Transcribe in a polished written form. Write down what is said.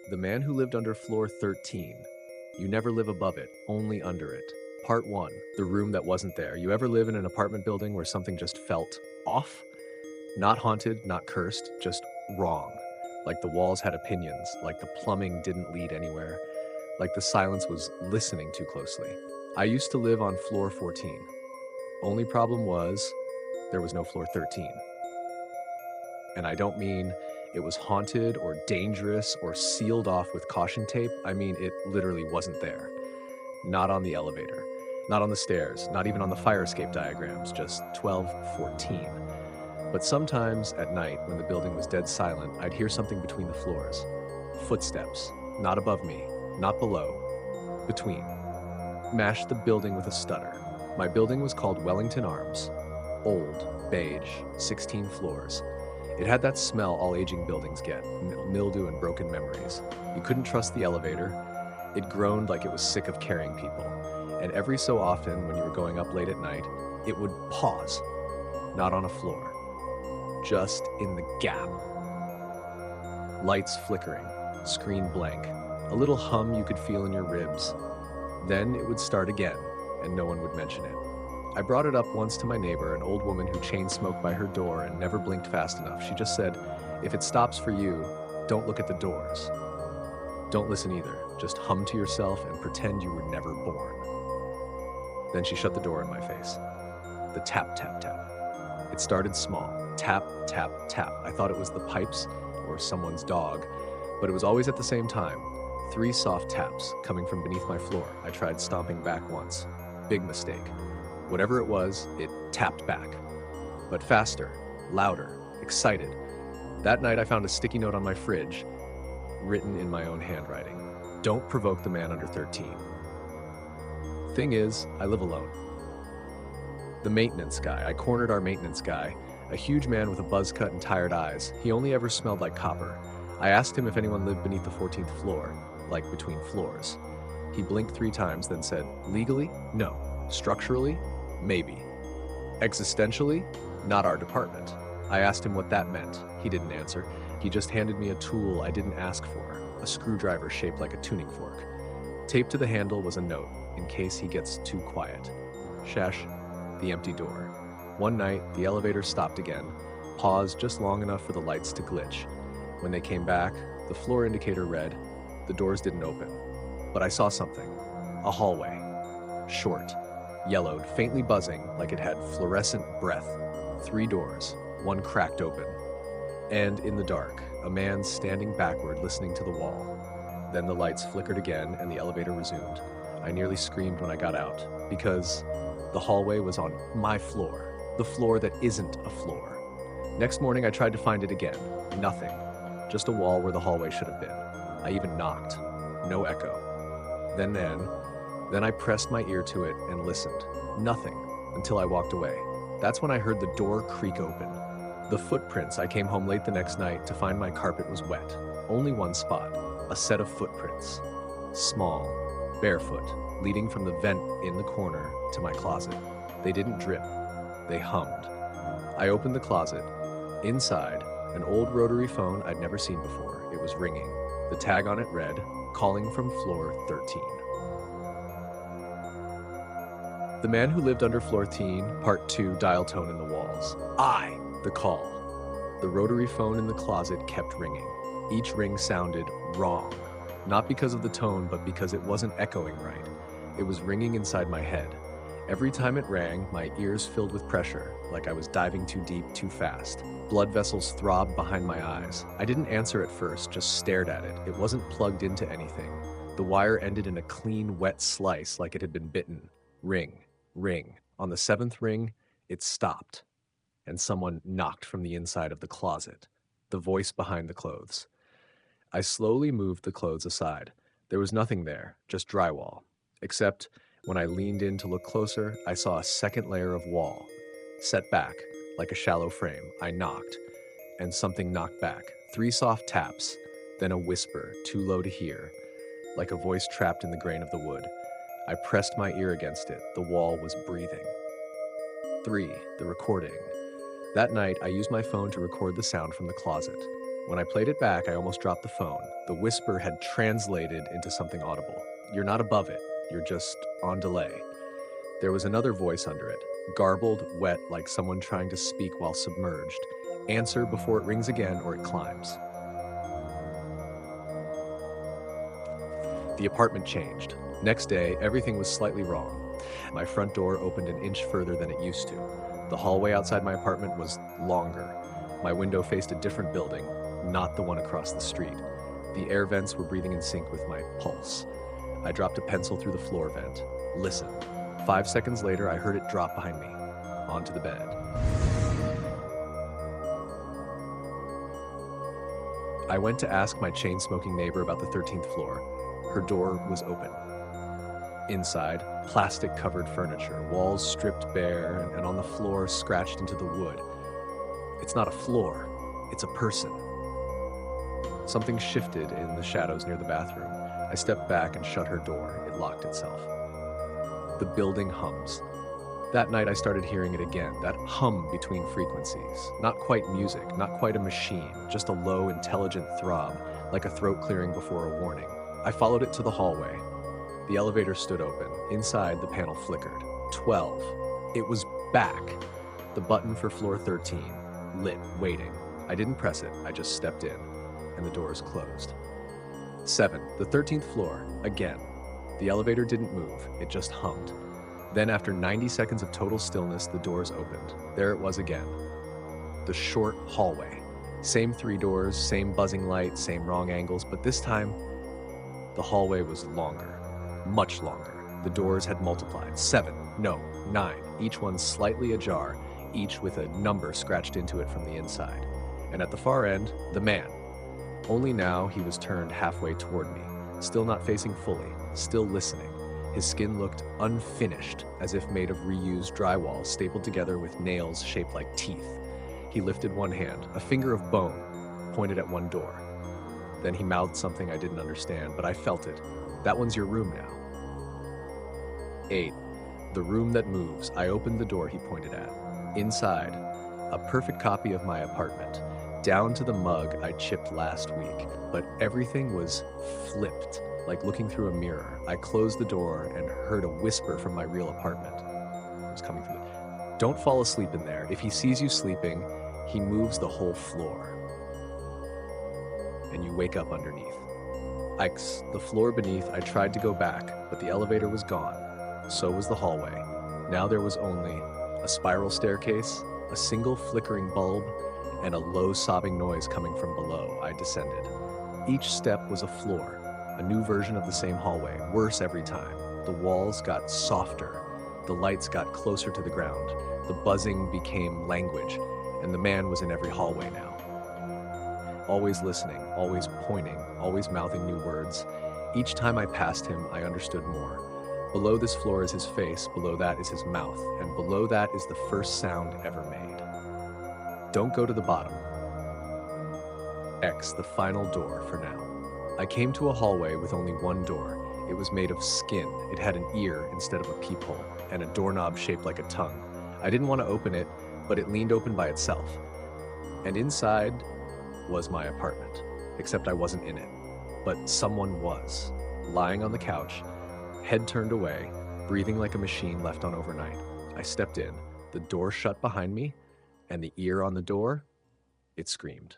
The Man Who Lived Under Floor 13. You never live above it, only under it. Part 1. The Room That Wasn't There. You ever live in an apartment building where something just felt off? Not haunted, not cursed, just wrong. Like the walls had opinions, like the plumbing didn't lead anywhere, like the silence was listening too closely. I used to live on floor 14. Only problem was, there was no floor 13. And I don't mean it was haunted or dangerous or sealed off with caution tape. I mean, it literally wasn't there. Not on the elevator, not on the stairs, not even on the fire escape diagrams, just 12, 14. But sometimes at night, when the building was dead silent, I'd hear something between the floors. Footsteps, not above me, not below, between. Mashed the building with a stutter. My building was called Wellington Arms. Old, beige, 16 floors. It had that smell all aging buildings get, mildew and broken memories. You couldn't trust the elevator. It groaned like it was sick of carrying people. And every so often, when you were going up late at night, it would pause. Not on a floor. Just in the gap. Lights flickering, screen blank. A little hum you could feel in your ribs. Then it would start again, and no one would mention it. I brought it up once to my neighbor, an old woman who chain smoked by her door and never blinked fast enough. She just said, "If it stops for you, don't look at the doors. Don't listen either. Just hum to yourself and pretend you were never born." Then she shut the door in my face. The tap, tap, tap. It started small. Tap, tap, tap. I thought it was the pipes or someone's dog, but it was always at the same time. 3 soft taps coming from beneath my floor. I tried stomping back once. Big mistake. Whatever it was, it tapped back. But faster, louder, excited. That night I found a sticky note on my fridge, written in my own handwriting. Don't provoke the man under 13. Thing is, I live alone. The maintenance guy. I cornered our maintenance guy, a huge man with a buzz cut and tired eyes. He only ever smelled like copper. I asked him if anyone lived beneath the 14th floor, like between floors. He blinked 3 times, then said, "Legally? No. Structurally? Maybe. Existentially? Not our department." I asked him what that meant. He didn't answer. He just handed me a tool I didn't ask for, a screwdriver shaped like a tuning fork. Taped to the handle was a note, in case he gets too quiet. Shesh, the empty door. One night, the elevator stopped again, paused just long enough for the lights to glitch. When they came back, the floor indicator read, the doors didn't open. But I saw something. A hallway. Short. Yellowed, faintly buzzing like it had fluorescent breath. 3 doors, one cracked open. And in the dark, a man standing backward listening to the wall. Then the lights flickered again and the elevator resumed. I nearly screamed when I got out, because the hallway was on my floor, the floor that isn't a floor. Next morning I tried to find it again. Nothing. Just a wall where the hallway should have been. I even knocked. No echo. Then I pressed my ear to it and listened. Nothing, until I walked away. That's when I heard the door creak open. The footprints. I came home late the next night to find my carpet was wet. Only one spot. A set of footprints. Small, barefoot, leading from the vent in the corner to my closet. They didn't drip. They hummed. I opened the closet. Inside, an old rotary phone I'd never seen before. It was ringing. The tag on it read, "Calling from floor 13. The Man Who Lived Under Floor 13, Part 2, dial tone in the walls. The call. The rotary phone in the closet kept ringing. Each ring sounded wrong. Not because of the tone, but because it wasn't echoing right. It was ringing inside my head. Every time it rang, my ears filled with pressure, like I was diving too deep, too fast. Blood vessels throbbed behind my eyes. I didn't answer at first, just stared at it. It wasn't plugged into anything. The wire ended in a clean, wet slice like it had been bitten. Ring. Ring. On the 7th ring, it stopped, and someone knocked from the inside of the closet, the voice behind the clothes. I slowly moved the clothes aside. There was nothing there, just drywall. Except, when I leaned in to look closer, I saw a second layer of wall, set back, like a shallow frame. I knocked, and something knocked back. 3 soft taps, then a whisper, too low to hear, like a voice trapped in the grain of the wood. I pressed my ear against it. The wall was breathing. 3. The recording. That night, I used my phone to record the sound from the closet. When I played it back, I almost dropped the phone. The whisper had translated into something audible. You're not above it, you're just on delay. There was another voice under it, garbled, wet, like someone trying to speak while submerged. Answer before it rings again or it climbs. The apartment changed. Next day, everything was slightly wrong. My front door opened an inch further than it used to. The hallway outside my apartment was longer. My window faced a different building, not the one across the street. The air vents were breathing in sync with my pulse. I dropped a pencil through the floor vent. Listen. 5 seconds later, I heard it drop behind me, onto the bed. I went to ask my chain-smoking neighbor about the 13th floor. Her door was open. Inside, plastic-covered furniture, walls stripped bare, and on the floor, scratched into the wood. It's not a floor, it's a person. Something shifted in the shadows near the bathroom. I stepped back and shut her door. It locked itself. The building hums. That night I started hearing it again, that hum between frequencies. Not quite music, not quite a machine, just a low, intelligent throb, like a throat clearing before a warning. I followed it to the hallway. The elevator stood open. Inside, the panel flickered. 12. It was back. The button for floor 13, lit, waiting. I didn't press it, I just stepped in, and the doors closed. 7. The 13th floor, again. The elevator didn't move, it just hummed. Then after 90 seconds of total stillness, the doors opened. There it was again. The short hallway. Same 3 doors, same buzzing light, same wrong angles, but this time, the hallway was longer, much longer. The doors had multiplied. 7, no, 9, each one slightly ajar, each with a number scratched into it from the inside. And at the far end, the man. Only now he was turned halfway toward me, still not facing fully, still listening. His skin looked unfinished, as if made of reused drywall stapled together with nails shaped like teeth. He lifted one hand, a finger of bone, pointed at one door. Then he mouthed something I didn't understand, but I felt it. That one's your room now. 8. The room that moves. I opened the door he pointed at. Inside, a perfect copy of my apartment, down to the mug I chipped last week, but everything was flipped, like looking through a mirror. I closed the door and heard a whisper from my real apartment. It was coming from the... Don't fall asleep in there. If he sees you sleeping, he moves the whole floor. And you wake up underneath. Ikes, the floor beneath, I tried to go back, but the elevator was gone. So was the hallway. Now there was only a spiral staircase, a single flickering bulb, and a low sobbing noise coming from below. I descended. Each step was a floor, a new version of the same hallway, worse every time. The walls got softer, the lights got closer to the ground, the buzzing became language, and the man was in every hallway now. Always listening, always pointing, always mouthing new words. Each time I passed him, I understood more. Below this floor is his face, below that is his mouth, and below that is the first sound ever made. Don't go to the bottom. X, the final door for now. I came to a hallway with only one door. It was made of skin. It had an ear instead of a peephole, and a doorknob shaped like a tongue. I didn't want to open it, but it leaned open by itself. And inside was my apartment, except I wasn't in it. But someone was, lying on the couch, head turned away, breathing like a machine left on overnight. I stepped in, the door shut behind me, and the ear on the door, it screamed.